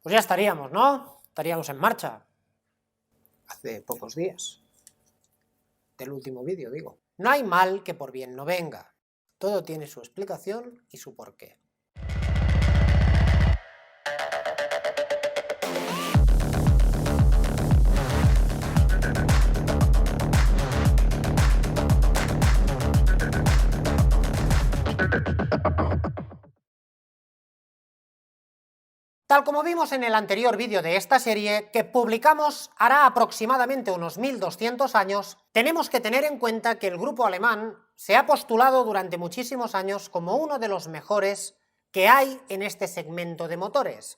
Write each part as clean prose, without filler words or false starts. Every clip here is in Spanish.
Pues ya estaríamos, ¿no? Estaríamos en marcha. Hace pocos días. Del último vídeo, digo. No hay mal que por bien no venga. Todo tiene su explicación y su porqué. Tal como vimos en el anterior vídeo de esta serie, que publicamos hará aproximadamente unos 1200 años, tenemos que tener en cuenta que el grupo alemán se ha postulado durante muchísimos años como uno de los mejores que hay en este segmento de motores.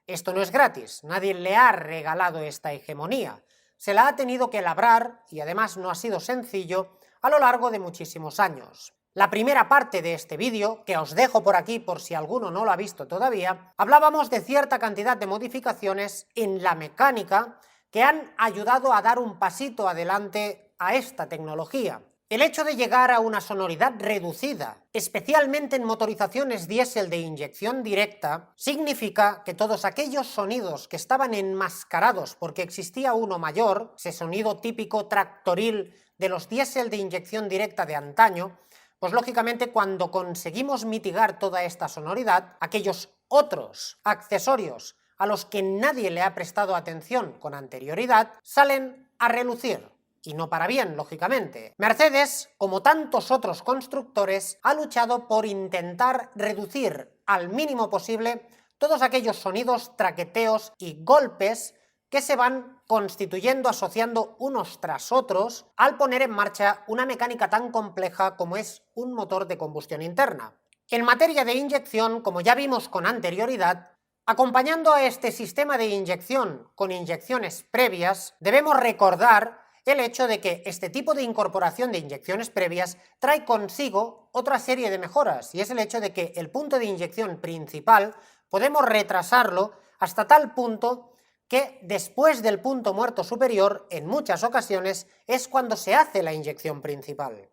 Esto no es gratis, nadie le ha regalado esta hegemonía, se la ha tenido que labrar y además no ha sido sencillo a lo largo de muchísimos años. La primera parte de este vídeo, que os dejo por aquí por si alguno no lo ha visto todavía, hablábamos de cierta cantidad de modificaciones en la mecánica que han ayudado a dar un pasito adelante a esta tecnología. El hecho de llegar a una sonoridad reducida, especialmente en motorizaciones diésel de inyección directa, significa que todos aquellos sonidos que estaban enmascarados porque existía uno mayor, ese sonido típico tractoril de los diésel de inyección directa de antaño, pues lógicamente cuando conseguimos mitigar toda esta sonoridad, aquellos otros accesorios a los que nadie le ha prestado atención con anterioridad, salen a relucir. Y no para bien, lógicamente. Mercedes, como tantos otros constructores, ha luchado por intentar reducir al mínimo posible todos aquellos sonidos, traqueteos y golpes que se van constituyendo, asociando unos tras otros, al poner en marcha una mecánica tan compleja como es un motor de combustión interna. En materia de inyección, como ya vimos con anterioridad, acompañando a este sistema de inyección con inyecciones previas, debemos recordar el hecho de que este tipo de incorporación de inyecciones previas trae consigo otra serie de mejoras, y es el hecho de que el punto de inyección principal podemos retrasarlo hasta tal punto que después del punto muerto superior, en muchas ocasiones, es cuando se hace la inyección principal.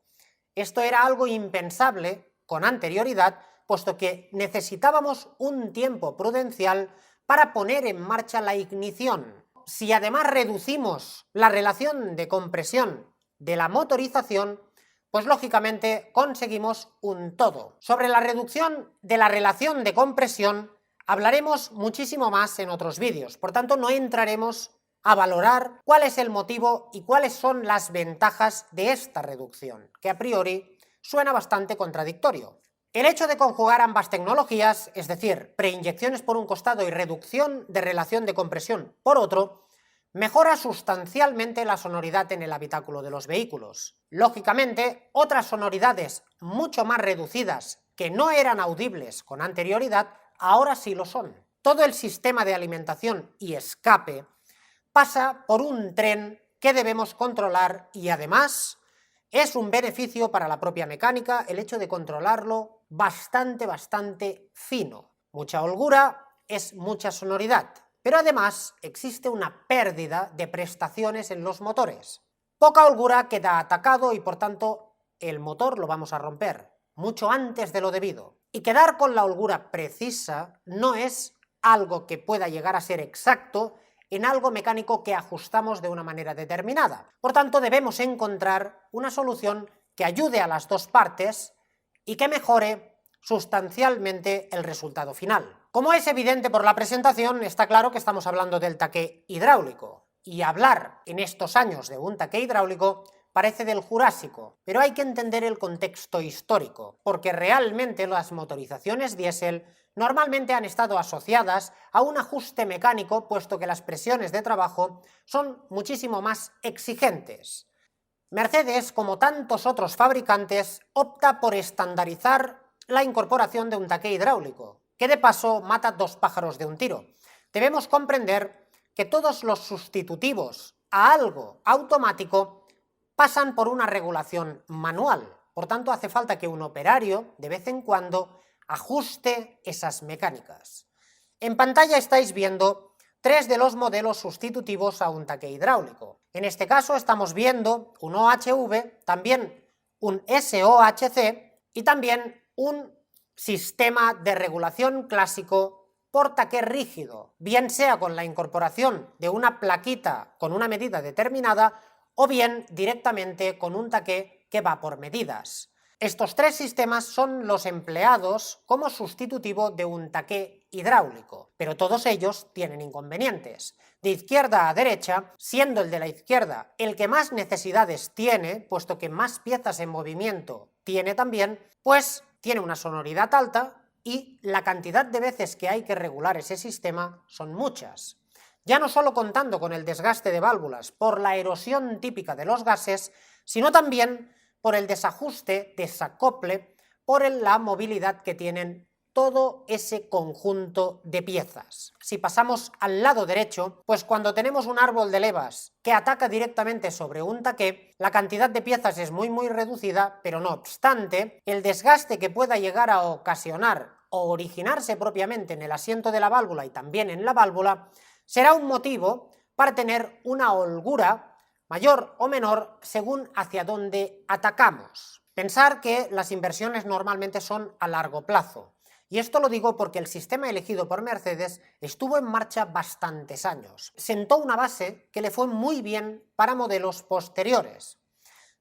Esto era algo impensable con anterioridad, puesto que necesitábamos un tiempo prudencial para poner en marcha la ignición. Si además reducimos la relación de compresión de la motorización, pues lógicamente conseguimos un todo. Sobre la reducción de la relación de compresión hablaremos muchísimo más en otros vídeos, por tanto no entraremos a valorar cuál es el motivo y cuáles son las ventajas de esta reducción, que a priori suena bastante contradictorio. El hecho de conjugar ambas tecnologías, es decir, preinyecciones por un costado y reducción de relación de compresión por otro, mejora sustancialmente la sonoridad en el habitáculo de los vehículos. Lógicamente, otras sonoridades mucho más reducidas que no eran audibles con anterioridad, ahora sí lo son. Todo el sistema de alimentación y escape pasa por un tren que debemos controlar y además es un beneficio para la propia mecánica el hecho de controlarlo bastante fino. Mucha holgura es mucha sonoridad, pero además existe una pérdida de prestaciones en los motores. Poca holgura queda atacado y por tanto el motor lo vamos a romper mucho antes de lo debido. Y quedar con la holgura precisa no es algo que pueda llegar a ser exacto en algo mecánico que ajustamos de una manera determinada. Por tanto, debemos encontrar una solución que ayude a las dos partes y que mejore sustancialmente el resultado final. Como es evidente por la presentación, está claro que estamos hablando del taqué hidráulico, y hablar en estos años de un taqué hidráulico parece del Jurásico, pero hay que entender el contexto histórico, porque realmente las motorizaciones diésel normalmente han estado asociadas a un ajuste mecánico, puesto que las presiones de trabajo son muchísimo más exigentes. Mercedes, como tantos otros fabricantes, opta por estandarizar la incorporación de un taqué hidráulico, que de paso mata dos pájaros de un tiro. Debemos comprender que todos los sustitutivos a algo automático pasan por una regulación manual. Por tanto, hace falta que un operario, de vez en cuando, ajuste esas mecánicas. En pantalla estáis viendo tres de los modelos sustitutivos a un taqué hidráulico. En este caso estamos viendo un OHV, también un SOHC y también un sistema de regulación clásico por taqué rígido, bien sea con la incorporación de una plaquita con una medida determinada o bien directamente con un taqué que va por medidas. Estos tres sistemas son los empleados como sustitutivo de un taqué hidráulico, pero todos ellos tienen inconvenientes. De izquierda a derecha, siendo el de la izquierda el que más necesidades tiene, puesto que más piezas en movimiento tiene también, pues tiene una sonoridad alta y la cantidad de veces que hay que regular ese sistema son muchas. Ya no solo contando con el desgaste de válvulas por la erosión típica de los gases, sino también por el desajuste, desacople, por la movilidad que tienen todo ese conjunto de piezas. Si pasamos al lado derecho, pues cuando tenemos un árbol de levas que ataca directamente sobre un taqué, la cantidad de piezas es muy reducida, pero no obstante, el desgaste que pueda llegar a ocasionar o originarse propiamente en el asiento de la válvula y también en la válvula, será un motivo para tener una holgura mayor o menor según hacia dónde atacamos. Pensar que las inversiones normalmente son a largo plazo. Y esto lo digo porque el sistema elegido por Mercedes estuvo en marcha bastantes años. Sentó una base que le fue muy bien para modelos posteriores.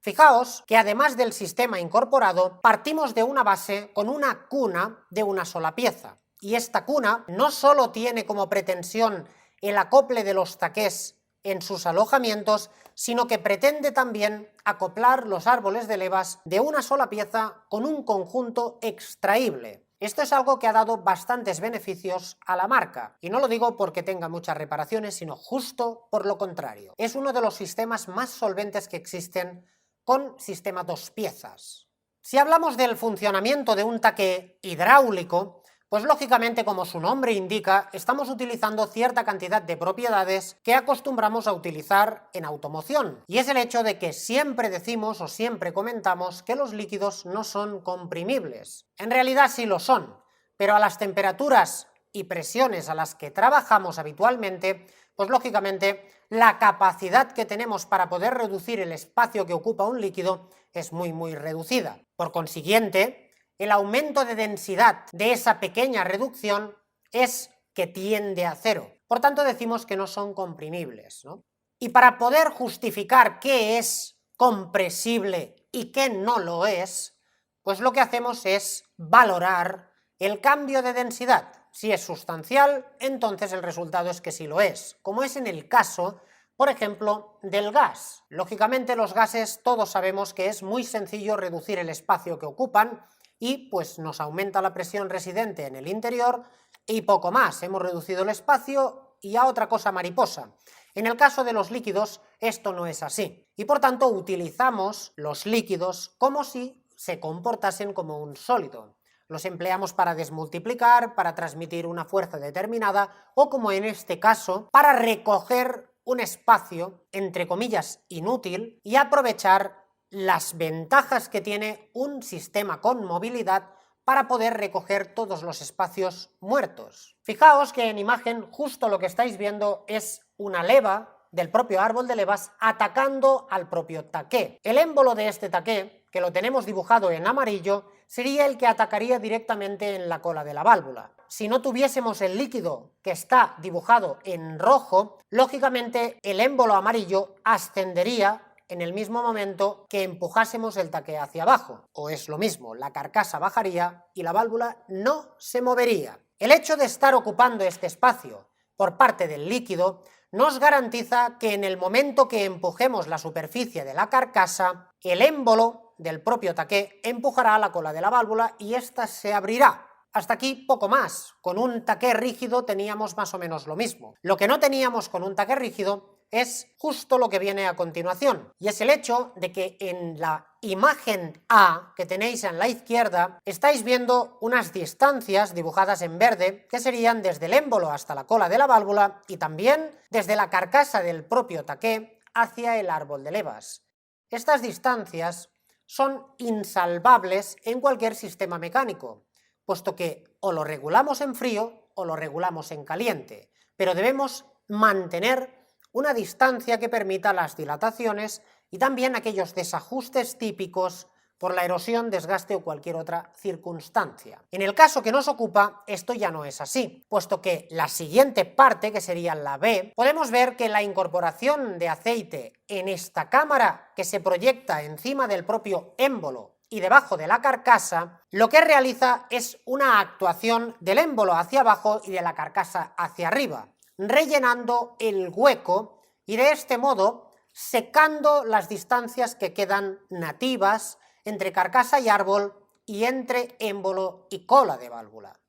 Fijaos que además del sistema incorporado, partimos de una base con una cuna de una sola pieza. Y esta cuna no solo tiene como pretensión el acople de los taqués en sus alojamientos, sino que pretende también acoplar los árboles de levas de una sola pieza con un conjunto extraíble. Esto es algo que ha dado bastantes beneficios a la marca, y no lo digo porque tenga muchas reparaciones, sino justo por lo contrario. Es uno de los sistemas más solventes que existen con sistema dos piezas. Si hablamos del funcionamiento de un taqué hidráulico, pues lógicamente, como su nombre indica, estamos utilizando cierta cantidad de propiedades que acostumbramos a utilizar en automoción, y es el hecho de que siempre decimos o siempre comentamos que los líquidos no son comprimibles. En realidad sí lo son, pero a las temperaturas y presiones a las que trabajamos habitualmente, pues lógicamente la capacidad que tenemos para poder reducir el espacio que ocupa un líquido es muy reducida. Por consiguiente, el aumento de densidad de esa pequeña reducción es que tiende a cero. Por tanto, decimos que no son comprimibles, ¿no? Y para poder justificar qué es compresible y qué no lo es, pues lo que hacemos es valorar el cambio de densidad. Si es sustancial, entonces el resultado es que sí lo es, como es en el caso, por ejemplo, del gas. Lógicamente, los gases todos sabemos que es muy sencillo reducir el espacio que ocupan, y pues nos aumenta la presión residente en el interior y poco más. Hemos reducido el espacio y a otra cosa mariposa. En el caso de los líquidos esto no es así y por tanto utilizamos los líquidos como si se comportasen como un sólido. Los empleamos para desmultiplicar, para transmitir una fuerza determinada o, como en este caso, para recoger un espacio, entre comillas, inútil y aprovechar las ventajas que tiene un sistema con movilidad para poder recoger todos los espacios muertos. Fijaos que en imagen justo lo que estáis viendo es una leva del propio árbol de levas atacando al propio taqué. El émbolo de este taqué, que lo tenemos dibujado en amarillo, sería el que atacaría directamente en la cola de la válvula. Si no tuviésemos el líquido que está dibujado en rojo, lógicamente el émbolo amarillo ascendería en el mismo momento que empujásemos el taqué hacia abajo, o es lo mismo, la carcasa bajaría y la válvula no se movería. El hecho de estar ocupando este espacio por parte del líquido nos garantiza que en el momento que empujemos la superficie de la carcasa, el émbolo del propio taqué empujará la cola de la válvula y ésta se abrirá. Hasta aquí poco más. Con un taqué rígido teníamos más o menos lo mismo. Lo que no teníamos con un taqué rígido es justo lo que viene a continuación, y es el hecho de que en la imagen A que tenéis en la izquierda estáis viendo unas distancias dibujadas en verde que serían desde el émbolo hasta la cola de la válvula y también desde la carcasa del propio taqué hacia el árbol de levas. Estas distancias son insalvables en cualquier sistema mecánico, puesto que o lo regulamos en frío o lo regulamos en caliente, pero debemos mantener una distancia que permita las dilataciones y también aquellos desajustes típicos por la erosión, desgaste o cualquier otra circunstancia. En el caso que nos ocupa, esto ya no es así, puesto que la siguiente parte, que sería la B, podemos ver que la incorporación de aceite en esta cámara que se proyecta encima del propio émbolo y debajo de la carcasa, lo que realiza es una actuación del émbolo hacia abajo y de la carcasa hacia arriba, rellenando el hueco y de este modo secando las distancias que quedan nativas entre carcasa y árbol y entre émbolo y cola de válvula.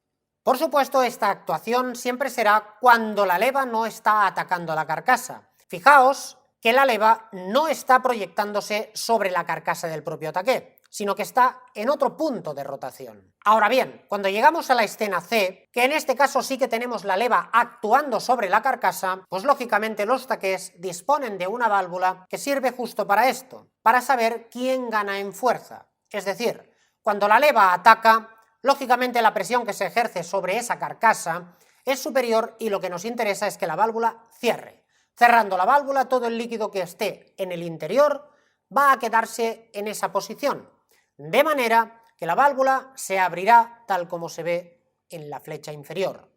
Por supuesto, esta actuación siempre será cuando la leva no está atacando la carcasa. Fijaos que la leva no está proyectándose sobre la carcasa del propio taquet, sino que está en otro punto de rotación. Ahora bien, cuando llegamos a la escena C, que en este caso sí que tenemos la leva actuando sobre la carcasa, pues lógicamente los taqués disponen de una válvula que sirve justo para esto, para saber quién gana en fuerza. Es decir, cuando la leva ataca, lógicamente la presión que se ejerce sobre esa carcasa es superior y lo que nos interesa es que la válvula cierre. Cerrando la válvula, todo el líquido que esté en el interior va a quedarse en esa posición, de manera que la válvula se abrirá tal como se ve en la flecha inferior.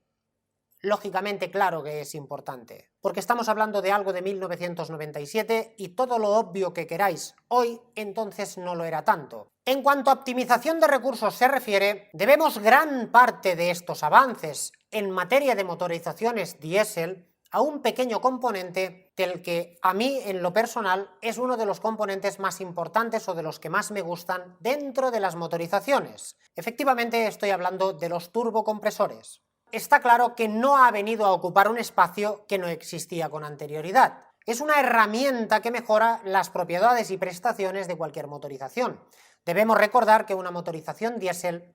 Lógicamente, claro que es importante, porque estamos hablando de algo de 1997 y todo lo obvio que queráis hoy, entonces no lo era tanto. En cuanto a optimización de recursos se refiere, debemos gran parte de estos avances en materia de motorizaciones diésel a un pequeño componente del que a mí, en lo personal, es uno de los componentes más importantes o de los que más me gustan dentro de las motorizaciones. Efectivamente, estoy hablando de los turbocompresores. Está claro que no ha venido a ocupar un espacio que no existía con anterioridad. Es una herramienta que mejora las propiedades y prestaciones de cualquier motorización. Debemos recordar que una motorización diésel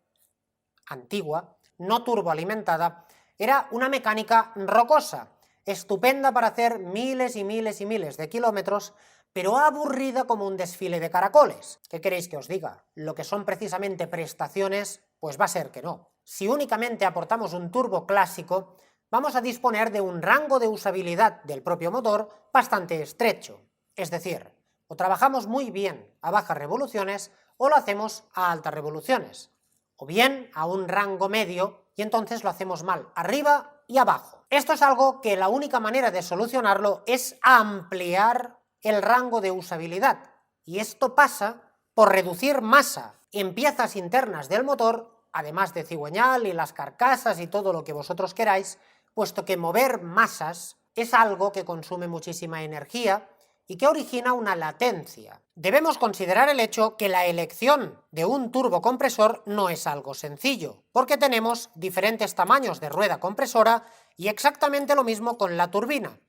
antigua, no turboalimentada, era una mecánica rocosa, estupenda para hacer miles y miles y miles de kilómetros, pero aburrida como un desfile de caracoles. ¿Qué queréis que os diga? Lo que son precisamente prestaciones, pues va a ser que no. Si únicamente aportamos un turbo clásico, vamos a disponer de un rango de usabilidad del propio motor bastante estrecho. Es decir, o trabajamos muy bien a bajas revoluciones o lo hacemos a altas revoluciones, o bien a un rango medio y entonces lo hacemos mal arriba y abajo. Esto es algo que la única manera de solucionarlo es ampliar el rango de usabilidad, y esto pasa por reducir masa en piezas internas del motor, además de cigüeñal y las carcasas y todo lo que vosotros queráis, puesto que mover masas es algo que consume muchísima energía y que origina una latencia. Debemos considerar el hecho que la elección de un turbocompresor no es algo sencillo, porque tenemos diferentes tamaños de rueda compresora y exactamente lo mismo con la turbina.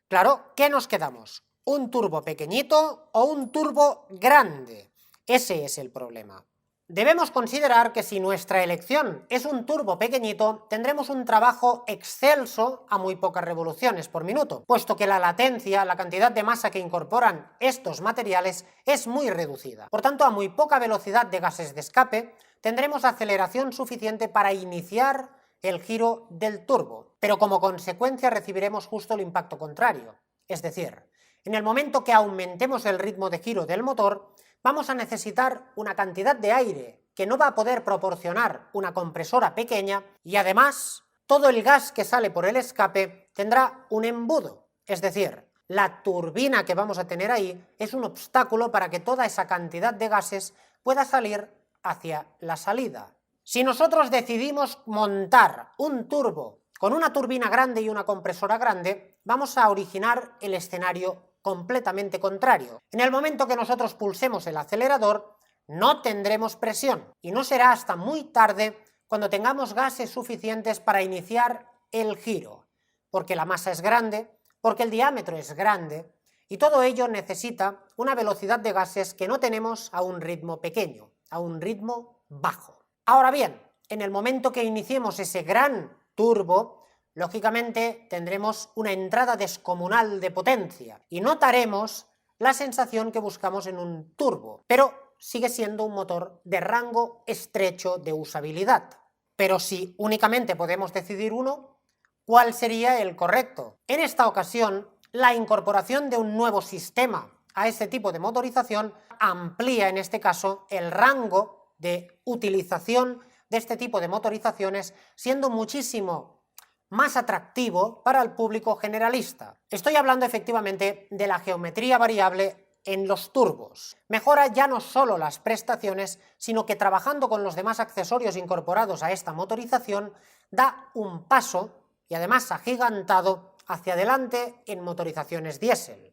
Claro, ¿qué nos quedamos? ¿Un turbo pequeñito o un turbo grande? Ese es el problema. Debemos considerar que si nuestra elección es un turbo pequeñito, tendremos un trabajo excelso a muy pocas revoluciones por minuto, puesto que la latencia, la cantidad de masa que incorporan estos materiales, es muy reducida. Por tanto, a muy poca velocidad de gases de escape, tendremos aceleración suficiente para iniciar el giro del turbo, pero como consecuencia recibiremos justo el impacto contrario. Es decir, en el momento que aumentemos el ritmo de giro del motor, vamos a necesitar una cantidad de aire que no va a poder proporcionar una compresora pequeña y además todo el gas que sale por el escape tendrá un embudo, es decir, la turbina que vamos a tener ahí es un obstáculo para que toda esa cantidad de gases pueda salir hacia la salida. Si nosotros decidimos montar un turbo con una turbina grande y una compresora grande, vamos a originar el escenario completamente contrario. En el momento que nosotros pulsemos el acelerador, no tendremos presión y no será hasta muy tarde cuando tengamos gases suficientes para iniciar el giro, porque la masa es grande, porque el diámetro es grande y todo ello necesita una velocidad de gases que no tenemos a un ritmo pequeño, a un ritmo bajo. Ahora bien, en el momento que iniciemos ese gran turbo, lógicamente tendremos una entrada descomunal de potencia y notaremos la sensación que buscamos en un turbo, pero sigue siendo un motor de rango estrecho de usabilidad. Pero si únicamente podemos decidir uno, ¿cuál sería el correcto? En esta ocasión, la incorporación de un nuevo sistema a este tipo de motorización, amplía en este caso el rango de utilización de este tipo de motorizaciones, siendo muchísimo más atractivo para el público generalista. Estoy hablando efectivamente de la geometría variable en los turbos. Mejora ya no solo las prestaciones, sino que trabajando con los demás accesorios incorporados a esta motorización, da un paso, y además agigantado, hacia adelante en motorizaciones diésel.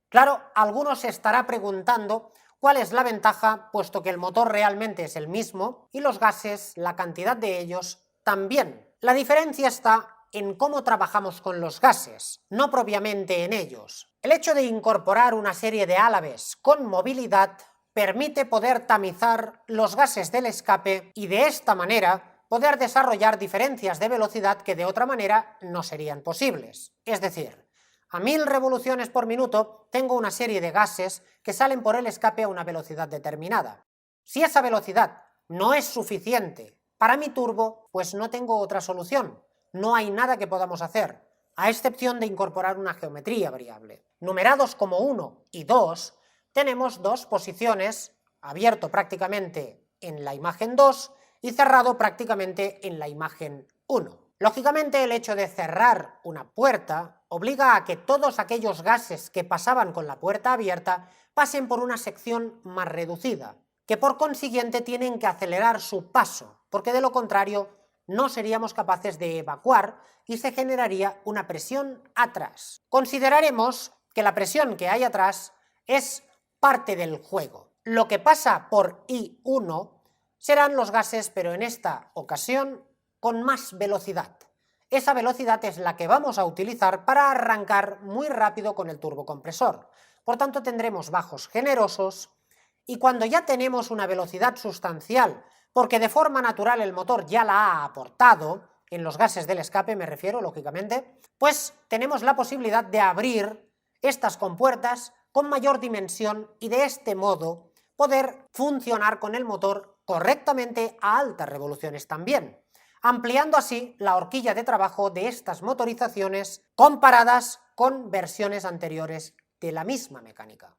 Claro, algunos se estará preguntando cuál es la ventaja, puesto que el motor realmente es el mismo y los gases, la cantidad de ellos, también. La diferencia está en cómo trabajamos con los gases, no propiamente en ellos. El hecho de incorporar una serie de álabes con movilidad permite poder tamizar los gases del escape y de esta manera poder desarrollar diferencias de velocidad que de otra manera no serían posibles. Es decir, a 1000 revoluciones por minuto tengo una serie de gases que salen por el escape a una velocidad determinada. Si esa velocidad no es suficiente para mi turbo, pues no tengo otra solución. No hay nada que podamos hacer, a excepción de incorporar una geometría variable. Numerados como 1 y 2, tenemos dos posiciones, abierto prácticamente en la imagen 2 y cerrado prácticamente en la imagen 1. Lógicamente, el hecho de cerrar una puerta obliga a que todos aquellos gases que pasaban con la puerta abierta pasen por una sección más reducida, que por consiguiente tienen que acelerar su paso, porque de lo contrario no seríamos capaces de evacuar y se generaría una presión atrás. Consideraremos que la presión que hay atrás es parte del juego. Lo que pasa por I1 serán los gases, pero en esta ocasión con más velocidad. Esa velocidad es la que vamos a utilizar para arrancar muy rápido con el turbocompresor. Por tanto, tendremos bajos generosos y cuando ya tenemos una velocidad sustancial, porque de forma natural el motor ya la ha aportado, en los gases del escape me refiero, lógicamente, pues tenemos la posibilidad de abrir estas compuertas con mayor dimensión y de este modo poder funcionar con el motor correctamente a altas revoluciones también, ampliando así la horquilla de trabajo de estas motorizaciones comparadas con versiones anteriores de la misma mecánica.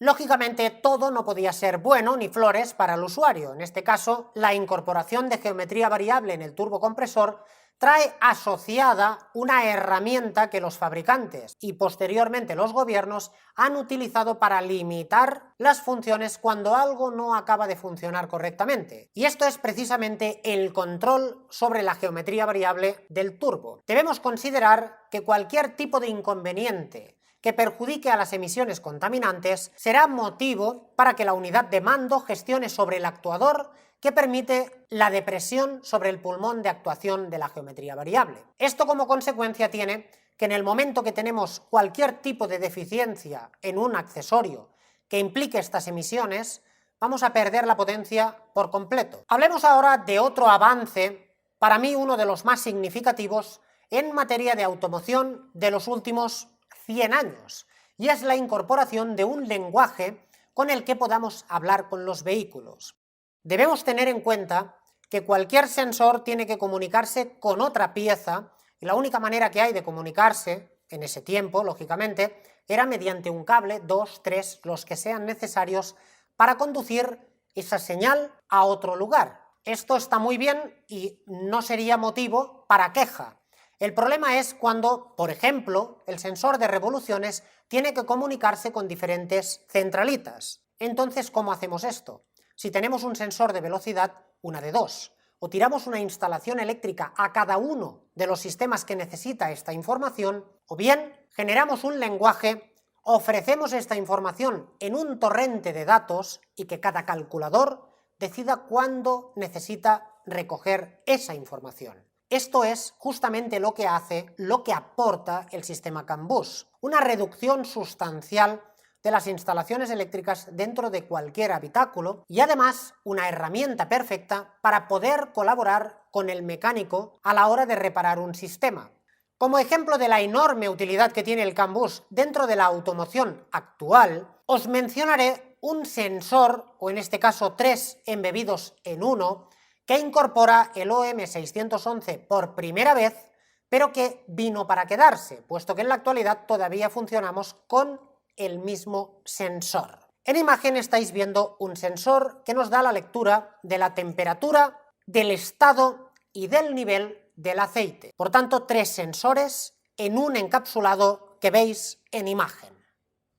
Lógicamente, todo no podía ser bueno ni flores para el usuario. En este caso, la incorporación de geometría variable en el turbocompresor trae asociada una herramienta que los fabricantes y posteriormente los gobiernos han utilizado para limitar las funciones cuando algo no acaba de funcionar correctamente. Y esto es precisamente el control sobre la geometría variable del turbo. Debemos considerar que cualquier tipo de inconveniente que perjudique a las emisiones contaminantes será motivo para que la unidad de mando gestione sobre el actuador que permite la depresión sobre el pulmón de actuación de la geometría variable. Esto como consecuencia tiene que en el momento que tenemos cualquier tipo de deficiencia en un accesorio que implique estas emisiones, vamos a perder la potencia por completo. Hablemos ahora de otro avance, para mí uno de los más significativos en materia de automoción de los últimos 100 años, y es la incorporación de un lenguaje con el que podamos hablar con los vehículos. Debemos tener en cuenta que cualquier sensor tiene que comunicarse con otra pieza, y la única manera que hay de comunicarse, en ese tiempo, lógicamente, era mediante un cable, 2, 3, los que sean necesarios, para conducir esa señal a otro lugar. Esto está muy bien y no sería motivo para queja. El problema es cuando, por ejemplo, el sensor de revoluciones tiene que comunicarse con diferentes centralitas. Entonces, ¿cómo hacemos esto? Si tenemos un sensor de velocidad, una de dos. O tiramos una instalación eléctrica a cada uno de los sistemas que necesita esta información, o bien generamos un lenguaje, ofrecemos esta información en un torrente de datos y que cada calculador decida cuándo necesita recoger esa información. Esto es justamente lo que hace, lo que aporta el sistema CAN bus, una reducción sustancial de las instalaciones eléctricas dentro de cualquier habitáculo y además una herramienta perfecta para poder colaborar con el mecánico a la hora de reparar un sistema. Como ejemplo de la enorme utilidad que tiene el CAN bus dentro de la automoción actual, os mencionaré un sensor, o en este caso 3 embebidos en uno, que incorpora el OM611 por primera vez, pero que vino para quedarse, puesto que en la actualidad todavía funcionamos con el mismo sensor. En imagen estáis viendo un sensor que nos da la lectura de la temperatura, del estado y del nivel del aceite. Por tanto, 3 sensores en un encapsulado que veis en imagen.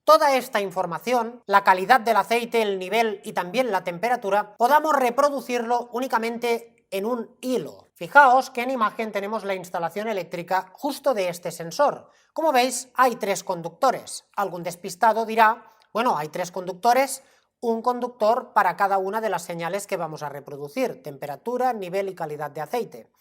Toda esta información, la calidad del aceite, el nivel y también la temperatura, podamos reproducirlo únicamente en un hilo. Fijaos que en imagen tenemos la instalación eléctrica justo de este sensor. Como veis, hay 3 conductores. Algún despistado dirá, bueno, hay 3 conductores, un conductor para cada una de las señales que vamos a reproducir, temperatura, nivel y calidad de aceite.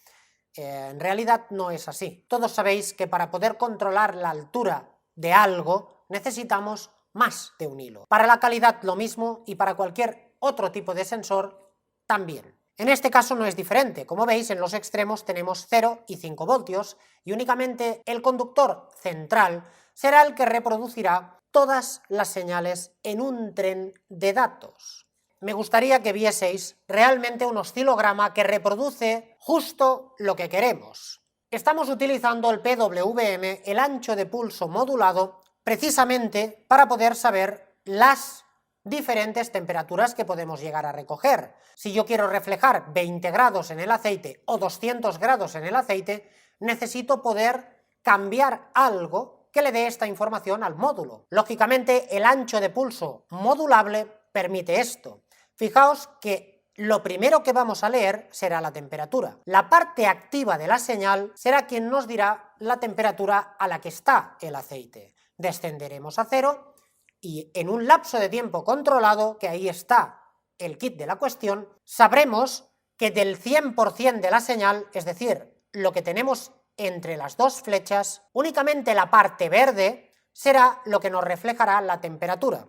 En realidad no es así. Todos sabéis que para poder controlar la altura de algo necesitamos más de un hilo. Para la calidad lo mismo y para cualquier otro tipo de sensor también. En este caso no es diferente. Como veis, en los extremos tenemos 0 y 5 voltios y únicamente el conductor central será el que reproducirá todas las señales en un tren de datos. Me gustaría que vieseis realmente un oscilograma que reproduce justo lo que queremos. Estamos utilizando el PWM, el ancho de pulso modulado, precisamente para poder saber las diferentes temperaturas que podemos llegar a recoger. Si yo quiero reflejar 20 grados en el aceite o 200 grados en el aceite, necesito poder cambiar algo que le dé esta información al módulo. Lógicamente, el ancho de pulso modulable permite esto. Fijaos que lo primero que vamos a leer será la temperatura. La parte activa de la señal será quien nos dirá la temperatura a la que está el aceite. Descenderemos a 0 y en un lapso de tiempo controlado, que ahí está el kit de la cuestión, sabremos que del 100% de la señal, es decir, lo que tenemos entre las 2 flechas, únicamente la parte verde será lo que nos reflejará la temperatura.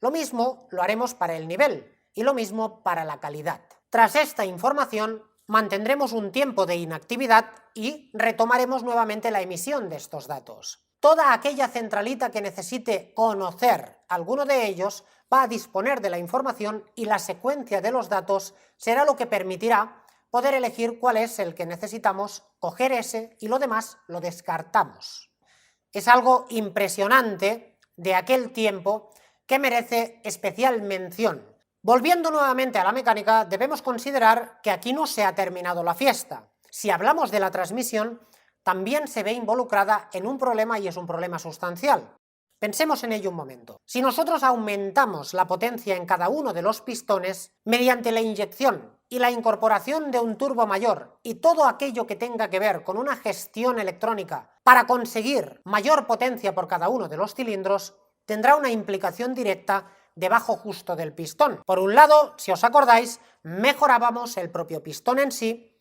Lo mismo lo haremos para el nivel y lo mismo para la calidad. Tras esta información, mantendremos un tiempo de inactividad y retomaremos nuevamente la emisión de estos datos. Toda aquella centralita que necesite conocer alguno de ellos va a disponer de la información y la secuencia de los datos será lo que permitirá poder elegir cuál es el que necesitamos, coger ese y lo demás lo descartamos. Es algo impresionante de aquel tiempo que merece especial mención. Volviendo nuevamente a la mecánica, debemos considerar que aquí no se ha terminado la fiesta. Si hablamos de la transmisión, también se ve involucrada en un problema y es un problema sustancial. Pensemos en ello un momento. Si nosotros aumentamos la potencia en cada uno de los pistones mediante la inyección y la incorporación de un turbo mayor y todo aquello que tenga que ver con una gestión electrónica para conseguir mayor potencia por cada uno de los cilindros, tendrá una implicación directa debajo justo del pistón. Por un lado, si os acordáis, mejorábamos el propio pistón en sí,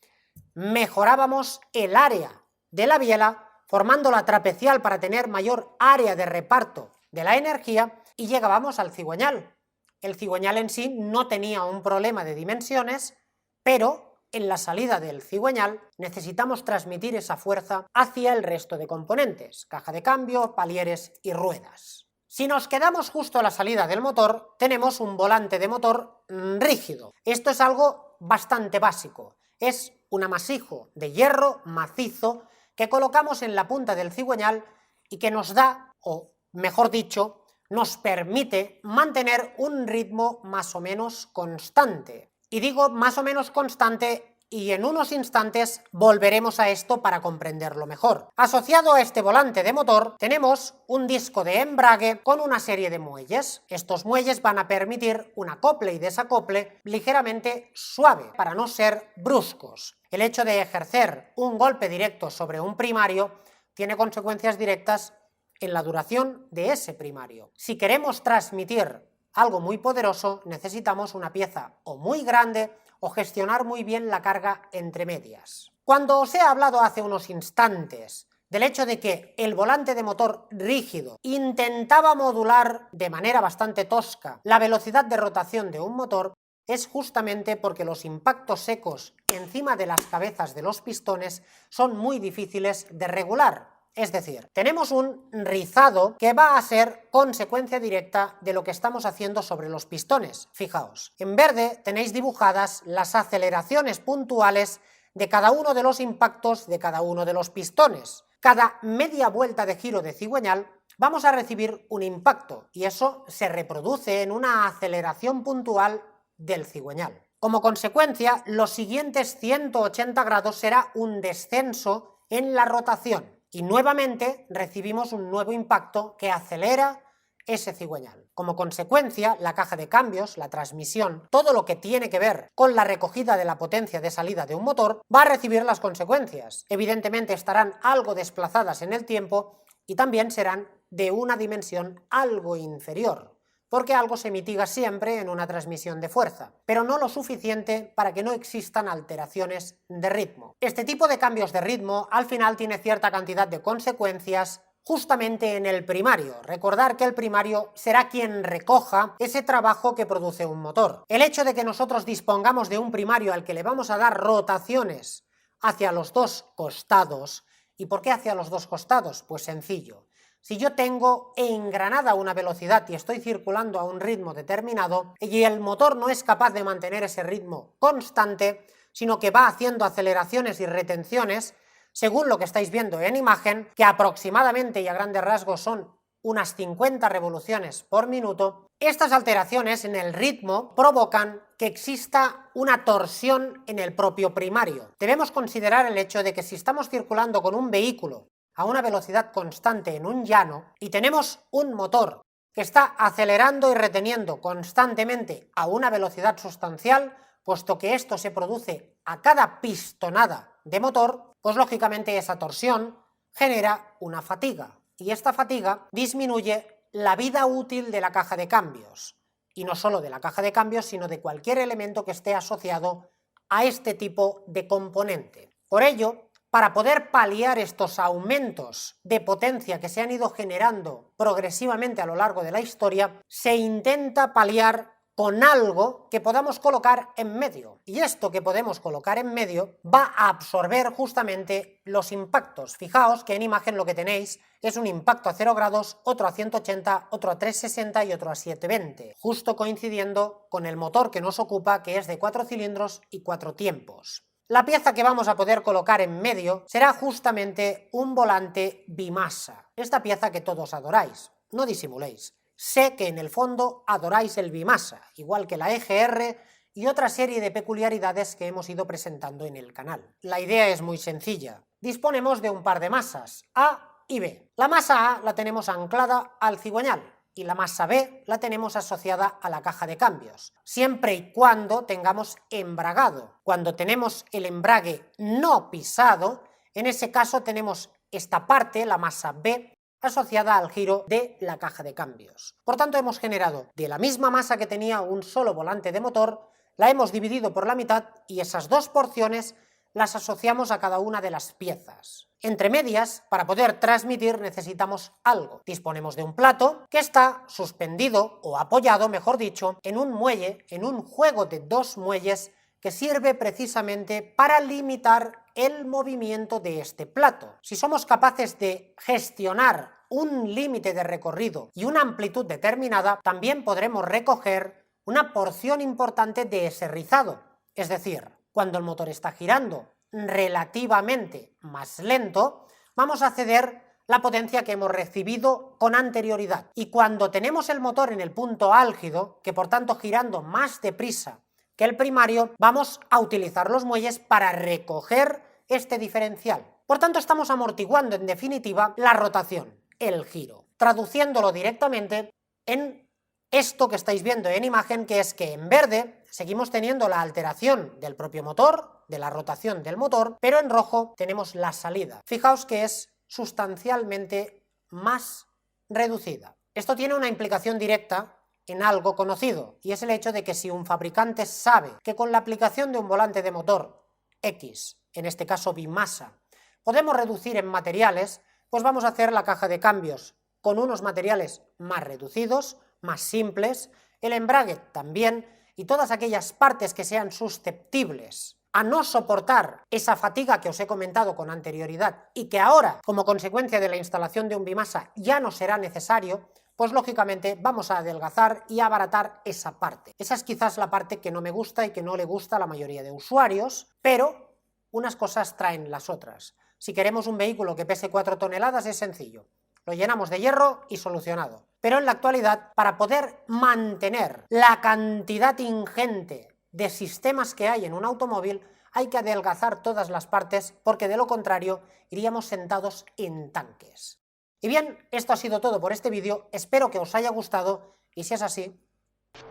mejorábamos el área de la biela, formando la trapecial para tener mayor área de reparto de la energía y llegábamos al cigüeñal. El cigüeñal en sí no tenía un problema de dimensiones, pero en la salida del cigüeñal necesitamos transmitir esa fuerza hacia el resto de componentes, caja de cambio, palieres y ruedas. Si nos quedamos justo a la salida del motor, tenemos un volante de motor rígido. Esto es algo bastante básico. Es un amasijo de hierro macizo que colocamos en la punta del cigüeñal y que nos da, o mejor dicho, nos permite mantener un ritmo más o menos constante. Y digo más o menos constante y en unos instantes volveremos a esto para comprenderlo mejor. Asociado a este volante de motor tenemos un disco de embrague con una serie de muelles. Estos muelles van a permitir un acople y desacople ligeramente suave para no ser bruscos. El hecho de ejercer un golpe directo sobre un primario tiene consecuencias directas en la duración de ese primario. Si queremos transmitir algo muy poderoso, necesitamos una pieza o muy grande o gestionar muy bien la carga entre medias. Cuando os he hablado hace unos instantes del hecho de que el volante de motor rígido intentaba modular de manera bastante tosca la velocidad de rotación de un motor, es justamente porque los impactos secos encima de las cabezas de los pistones son muy difíciles de regular. Es decir, tenemos un rizado que va a ser consecuencia directa de lo que estamos haciendo sobre los pistones. Fijaos, en verde tenéis dibujadas las aceleraciones puntuales de cada uno de los impactos de cada uno de los pistones. Cada media vuelta de giro de cigüeñal vamos a recibir un impacto y eso se reproduce en una aceleración puntual del cigüeñal. Como consecuencia, los siguientes 180 grados será un descenso en la rotación y nuevamente recibimos un nuevo impacto que acelera ese cigüeñal. Como consecuencia, la caja de cambios, la transmisión, todo lo que tiene que ver con la recogida de la potencia de salida de un motor, va a recibir las consecuencias. Evidentemente estarán algo desplazadas en el tiempo y también serán de una dimensión algo inferior, porque algo se mitiga siempre en una transmisión de fuerza, pero no lo suficiente para que no existan alteraciones de ritmo. Este tipo de cambios de ritmo al final tiene cierta cantidad de consecuencias justamente en el primario. Recordar que el primario será quien recoja ese trabajo que produce un motor. El hecho de que nosotros dispongamos de un primario al que le vamos a dar rotaciones hacia los dos costados. ¿Y por qué hacia los dos costados? Pues sencillo. Si yo tengo engranada una velocidad y estoy circulando a un ritmo determinado y el motor no es capaz de mantener ese ritmo constante, sino que va haciendo aceleraciones y retenciones, según lo que estáis viendo en imagen, que aproximadamente y a grandes rasgos son unas 50 revoluciones por minuto, estas alteraciones en el ritmo provocan que exista una torsión en el propio primario. Debemos considerar el hecho de que si estamos circulando con un vehículo a una velocidad constante en un llano y tenemos un motor que está acelerando y reteniendo constantemente a una velocidad sustancial, puesto que esto se produce a cada pistonada de motor, pues lógicamente esa torsión genera una fatiga y esta fatiga disminuye la vida útil de la caja de cambios, y no solo de la caja de cambios, sino de cualquier elemento que esté asociado a este tipo de componente. Por ello, para poder paliar estos aumentos de potencia que se han ido generando progresivamente a lo largo de la historia, se intenta paliar con algo que podamos colocar en medio. Y esto que podemos colocar en medio va a absorber justamente los impactos. Fijaos que en imagen lo que tenéis es un impacto a 0 grados, otro a 180, otro a 360 y otro a 720, justo coincidiendo con el motor que nos ocupa, que es de 4 cilindros y 4 tiempos. La pieza que vamos a poder colocar en medio será justamente un volante bimasa, esta pieza que todos adoráis, no disimuléis. Sé que en el fondo adoráis el bimasa, igual que la EGR y otra serie de peculiaridades que hemos ido presentando en el canal. La idea es muy sencilla. Disponemos de un par de masas, A y B. La masa A la tenemos anclada al cigüeñal y la masa B la tenemos asociada a la caja de cambios, siempre y cuando tengamos embragado. Cuando tenemos el embrague no pisado, en ese caso tenemos esta parte, la masa B, asociada al giro de la caja de cambios. Por tanto, hemos generado de la misma masa que tenía un solo volante de motor, la hemos dividido por la mitad y esas dos porciones las asociamos a cada una de las piezas. Entre medias, para poder transmitir necesitamos algo. Disponemos de un plato que está suspendido o apoyado, mejor dicho, en un muelle, en un juego de dos muelles que sirve precisamente para limitar el movimiento de este plato. Si somos capaces de gestionar un límite de recorrido y una amplitud determinada, también podremos recoger una porción importante de ese rizado. Es decir, cuando el motor está girando relativamente más lento, vamos a ceder la potencia que hemos recibido con anterioridad. Y cuando tenemos el motor en el punto álgido, que por tanto girando más deprisa que el primario, vamos a utilizar los muelles para recoger este diferencial. Por tanto, estamos amortiguando en definitiva la rotación, el giro, traduciéndolo directamente en esto que estáis viendo en imagen, que es que en verde seguimos teniendo la alteración del propio motor, de la rotación del motor, pero en rojo tenemos la salida. Fijaos que es sustancialmente más reducida. Esto tiene una implicación directa en algo conocido, y es el hecho de que si un fabricante sabe que con la aplicación de un volante de motor X, en este caso bimasa, podemos reducir en materiales, pues vamos a hacer la caja de cambios con unos materiales más reducidos, más simples, el embrague también, y todas aquellas partes que sean susceptibles a no soportar esa fatiga que os he comentado con anterioridad y que ahora, como consecuencia de la instalación de un bimasa, ya no será necesario, pues lógicamente vamos a adelgazar y abaratar esa parte. Esa es quizás la parte que no me gusta y que no le gusta a la mayoría de usuarios, pero unas cosas traen las otras. Si queremos un vehículo que pese 4 toneladas es sencillo. lo llenamos de hierro y solucionado. Pero en la actualidad, para poder mantener la cantidad ingente de sistemas que hay en un automóvil, hay que adelgazar todas las partes, porque de lo contrario iríamos sentados en tanques. Y bien, esto ha sido todo por este vídeo, espero que os haya gustado, y si es así...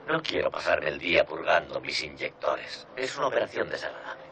No quiero pasarme el día purgando mis inyectores. Es una operación desagradable.